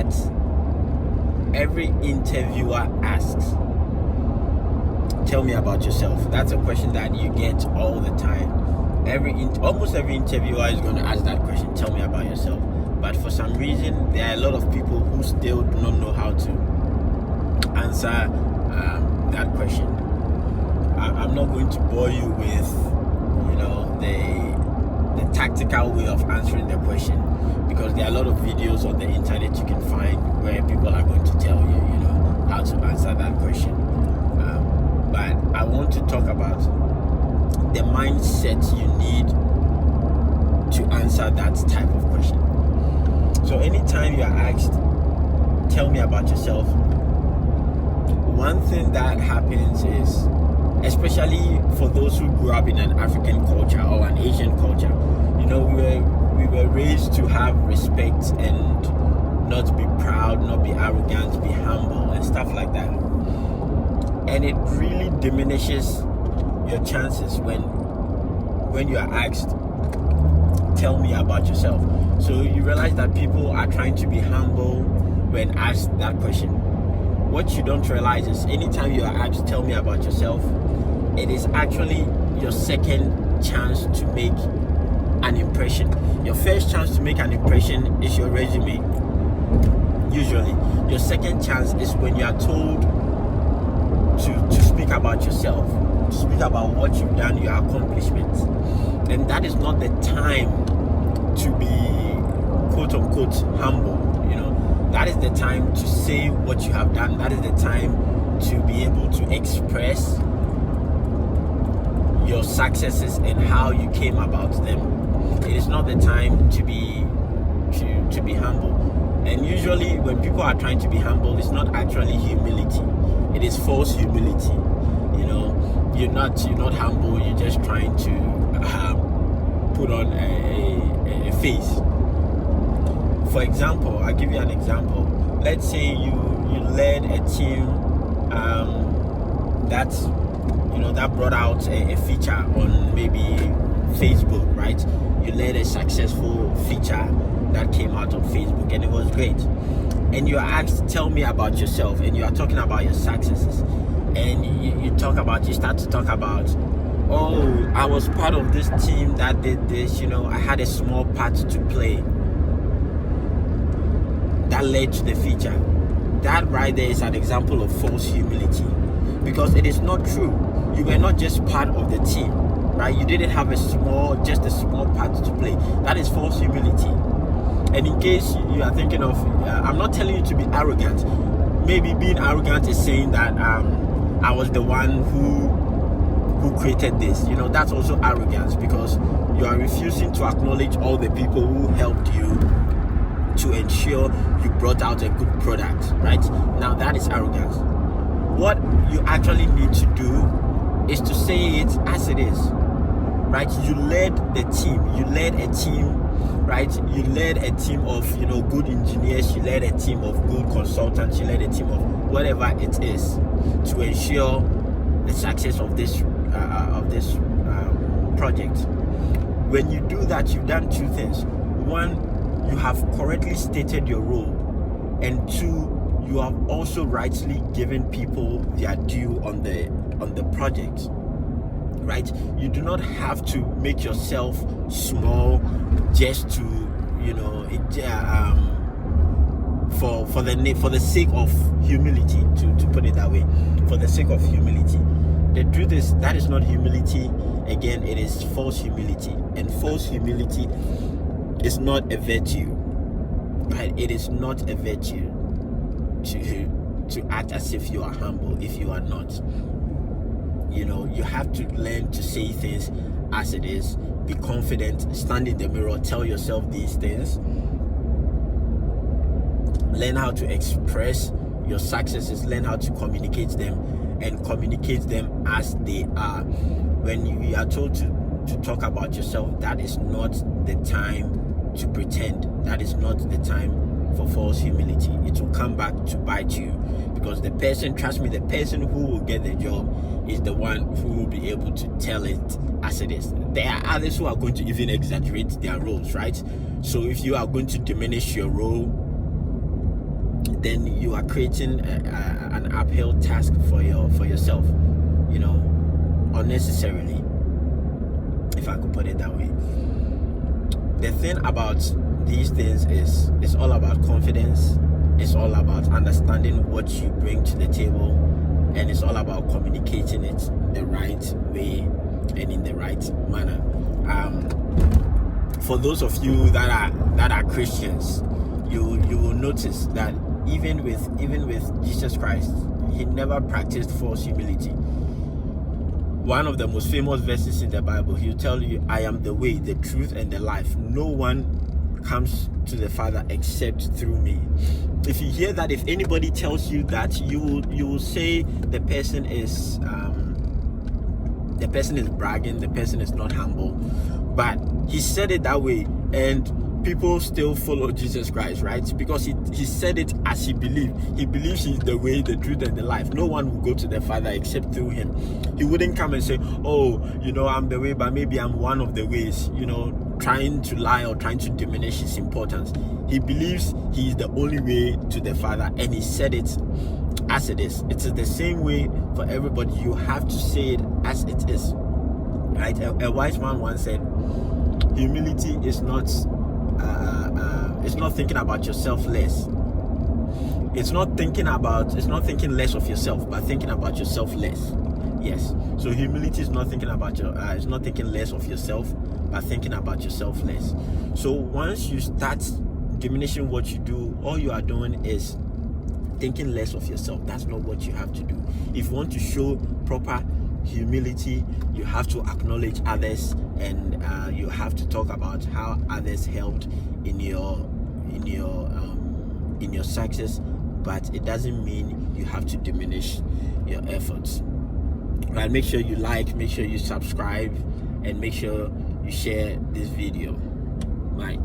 that every interviewer asks. Tell me about yourself. That's a question that you get all the time. Almost every interviewer is going to ask that question. Tell me about yourself. But for some reason, there are a lot of people who still do not know how to answer that question. I'm not going to bore you with, the tactical way of answering the question, because there are a lot of videos on the internet you can find where people are going to tell you, how to answer that question. But I want to talk about the mindset you need to answer that type of question. So anytime you are asked, tell me about yourself, one thing that happens is, especially for those who grew up in an African culture or an Asian culture, we were raised to have respect and not be proud, not be arrogant, be humble and stuff like that. And it really diminishes your chances when you are asked, tell me about yourself. So you realize that people are trying to be humble when asked that question. What you don't realize is anytime you are asked, tell me about yourself, it is actually your second chance to make an impression. Your first chance to make an impression is your resume. Usually, your second chance is when you are told to speak about yourself, to speak about what you've done, your accomplishments. And that is not the time to be quote unquote humble. That is the time to say what you have done. That is the time to be able to express your successes and how you came about them. It is not the time to be humble. And usually when people are trying to be humble, it's not actually humility. It is false humility. You're not humble. You're just trying to put on a face. For example, I'll give you an example. Let's say you led a team that brought out a feature on maybe Facebook, right? You led a successful feature that came out on Facebook and it was great. And you're asked, tell me about yourself, and you are talking about your successes. And you start to talk about, oh, I was part of this team that did this, I had a small part to play that led to the feature. That right there is an example of false humility, because it is not true. You were not just part of the team, right? You didn't have just a small part to play. That is false humility. And in case you are thinking of, I'm not telling you to be arrogant. Maybe being arrogant is saying that I was the one who created this. That's also arrogance, because you are refusing to acknowledge all the people who helped you to ensure you brought out a good product, right? Now that is arrogance. What you actually need to do is to say it as it is, right? You led the team. You led a team, right? You led a team of good engineers. You led a team of good consultants. You led a team of whatever it is to ensure the success of this project. When you do that, you've done two things. One, you have correctly stated your role, and two, you have also rightly given people their due on the project, right? You do not have to make yourself small just to for the sake of humility, to put it that way, for the sake of humility. The truth is that is not humility. Again, it is false humility, and false humility is not a virtue, right? It is not a virtue to act as if you are humble if you are not. You have to learn to say things as it is. Be confident, stand in the mirror, tell yourself these things. Learn how to express your successes, learn how to communicate them, and communicate them as they are. When you are told to talk about yourself, that is not the time to pretend. That is not the time for false humility. It will come back to bite you, because the person, trust me, the person who will get the job is the one who will be able to tell it as it is. There are others who are going to even exaggerate their roles, right? So if you are going to diminish your role, then you are creating an uphill task for yourself, unnecessarily, if I could put it that way. The thing about these things is it's all about confidence. It's all about understanding what you bring to the table, and it's all about communicating it the right way and in the right manner. For those of you that are Christians, you will notice that even with Jesus Christ, he never practiced false humility. One of the most famous verses in the Bible, he'll tell you, I am the way, the truth, and the life. No one comes to the Father except through me. If you hear that, if anybody tells you that, you will say the person is bragging, the person is not humble. But he said it that way, and people still follow Jesus Christ, right? Because he said it as he believed. He believes he's the way, the truth, and the life. No one will go to the Father except through him. He wouldn't come and say, oh, I'm the way, but maybe I'm one of the ways, trying to lie or trying to diminish his importance. He believes he is the only way to the Father, and he said it as it is. It's the same way for everybody. You have to say it as it is, right? A wise man once said, humility is not thinking about yourself less. It's not thinking less of yourself, but thinking about yourself less. Yes. So humility is not thinking less of yourself, but thinking about yourself less. So once you start diminishing what you do, all you are doing is thinking less of yourself. That's not what you have to do. If you want to show proper humility, you have to acknowledge others, and you have to talk about how others helped in your success, but it doesn't mean you have to diminish your efforts. Right? Make sure you like, make sure you subscribe, and make sure you share this video. Bye.